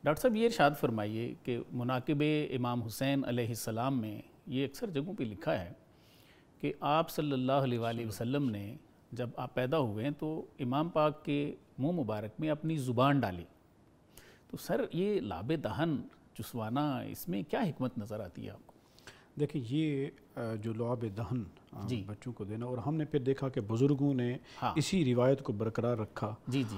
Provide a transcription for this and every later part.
Doctor صاحب یہ ارشاد فرمائیے کہ مناقب امام حسین علیہ السلام میں یہ اکثر جگہوں پہ لکھا ہے کہ آپ صلی اللہ علیہ وآلہ وسلم نے جب آپ پیدا ہوئے ہیں تو امام پاک کے منہ مبارک میں اپنی زبان ڈالی. تو سر یہ لاب دہن چسوانا، اس میں کیا حکمت نظر آتی ہے آپ کو؟ دیکھیں یہ جو لعاب دہن بچوں کو دینا، اور ہم نے پھر دیکھا کہ بزرگوں نے اسی روایت کو برقرار رکھا.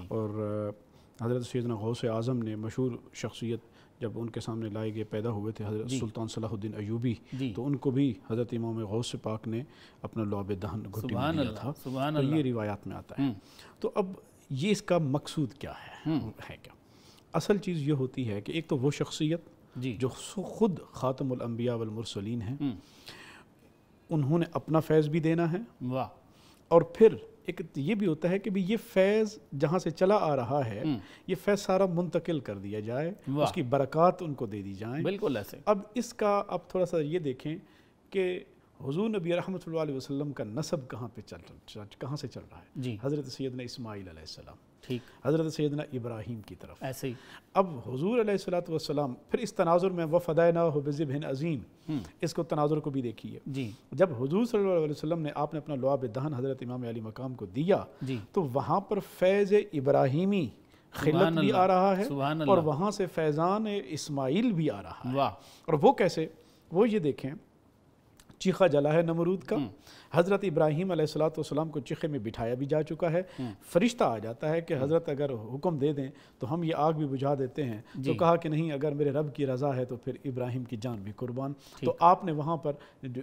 اور حضرت سیدنا غوث اعظم نے، مشہور شخصیت، جب ان کے سامنے لائے گئے پیدا ہوئے تھے حضرت سلطان صلاح الدین ایوبی، تو ان کو بھی حضرت امام غوث پاک نے اپنا لعاب دہن گھٹی میں دیا تھا. تو یہ روایات میں آتا ہے. تو اب یہ اس کا مقصود کیا ہے کیا؟ اصل چیز یہ ہوتی ہے کہ ایک تو وہ شخصیت جو خود خاتم الانبیاء والمرسلین ہیں، انہوں نے اپنا فیض بھی دینا ہے، اور پھر ایک یہ بھی ہوتا ہے کہ یہ فیض جہاں سے چلا آ رہا ہے یہ فیض سارا منتقل کر دیا جائے، اس کی برکات ان کو دے دی جائیں. بالکل ایسے. اب اس کا اب تھوڑا سا یہ دیکھیں کہ حضور نبی رحمۃ اللہ علیہ وسلم کا نسب کہاں سے چل رہا ہے. حضرت سیدنا اسماعیل علیہ السلام، حضرت سیدنا ابراہیم کی طرف. ایسے ہی اب حضور علیہ الصلوۃ والسلام پھر اس تناظر میں وَفَدَيْنَاهُ بِذِبْحٍ عَظِيمٍ، اس کو تناظر کو بھی دیکھیے. جب حضور صلی اللہ علیہ وسلم نے آپ نے اپنا لعاب دہن حضرت امام علی مقام کو دیا تو وہاں پر فیض ابراہیمی خلت بھی آ رہا ہے، اور وہاں سے فیضان اسماعیل بھی آ رہا ہے. اور وہ کیسے؟ وہ یہ دیکھیں، چیخا جلا ہے نمرود کا، حضرت ابراہیم علیہ السلام کو چیخے میں بٹھایا بھی جا چکا ہے. فرشتہ آ جاتا ہے کہ حضرت اگر حکم دے دیں تو ہم یہ آگ بھی بجھا دیتے ہیں. تو کہا کہ نہیں، اگر میرے رب کی رضا ہے تو پھر ابراہیم کی جان بھی قربان. تو آپ نے وہاں پر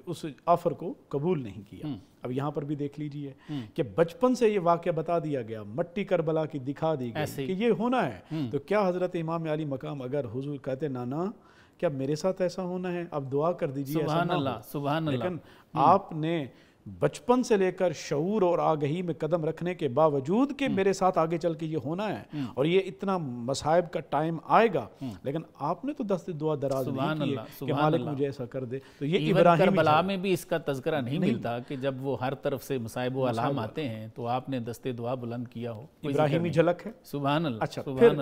اس آفر کو قبول نہیں کیا. اب یہاں پر بھی دیکھ لیجئے کہ بچپن سے یہ واقعہ بتا دیا گیا، مٹی کربلا کی دکھا دی گئی کہ یہ ہونا ہے. تو کیا حضرت امام علی مقام اگر حضور کہتے نانا کیا میرے ساتھ ایسا ہونا ہے، اب دعا کر دیجئے ایسا نہ ہو. سبحان اللہ. لیکن آپ نے بچپن سے لے کر شعور اور آگہی میں قدم رکھنے کے باوجود کہ میرے ساتھ آگے چل کے یہ ہونا ہے اور یہ اتنا مصائب کا ٹائم آئے گا، لیکن آپ نے تو دست دعا دراز نہیں کیے کہ مالک مجھے ایسا کر دے. تو یہ ابراہیم کربلا میں بھی اس کا تذکرہ نہیں ملتا کہ جب وہ ہر طرف سے مصائب و آلام آتے ہیں تو آپ نے دست دعا بلند کیا ہو. ابراہیمی جھلک ہے. سبحان اللہ. اچھا، پھر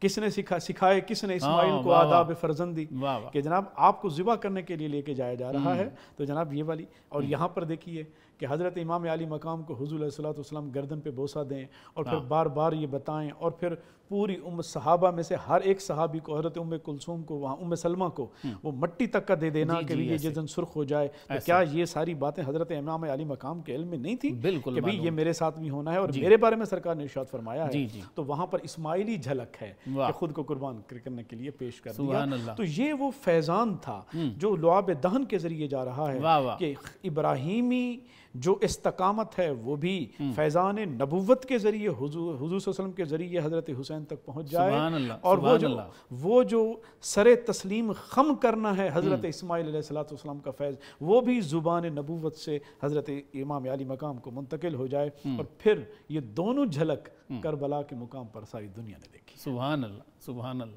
کس نے سکھائے کس نے اسماعیل کو آداب فرزندی، کہ جناب آپ کو ذبح کرنے کے لیے لے کے جایا جا رہا ہے. تو جناب یہ والی، اور یہاں پر دیکھیے کہ حضرت امام علی مقام کو حضور علیہ السلام گردن پہ بوسہ دیں اور پھر بار بار یہ بتائیں، اور پھر پوری صحابہ میں سے ہر ایک صحابی کو، حضرت کلثوم کو، وہاں سلمہ کو وہ مٹی تک کا دے دینا کہ یہ جدن سرخ ہو جائے. تو کیا یہ ساری باتیں حضرت امام علی مقام کے علم میں نہیں تھی کہ بھئی یہ میرے ساتھ بھی ہونا ہے اور میرے بارے میں سرکار نے ارشاد فرمایا ہے. تو وہاں پر اسماعیلی جھلک ہے کہ خود کو قربان کرنے کے لیے پیش کر دیا. تو یہ وہ فیضان تھا جو لعاب دہن کے ذریعے جا رہا ہے کہ ابراہیمی جو استقامت ہے وہ بھی فیضان نبوت کے ذریعے حضور صلی اللہ علیہ وسلم کے ذریعے حضرت حسین تک پہنچ جائے. اور وہ جو سر تسلیم خم کرنا ہے حضرت اسماعیل علیہ السلام کا فیض، وہ بھی زبان نبوت سے حضرت امام علی مقام کو منتقل ہو جائے. اور پھر یہ دونوں جھلک کربلا کے مقام پر ساری دنیا نے دیکھی. سبحان اللہ. سبحان اللہ.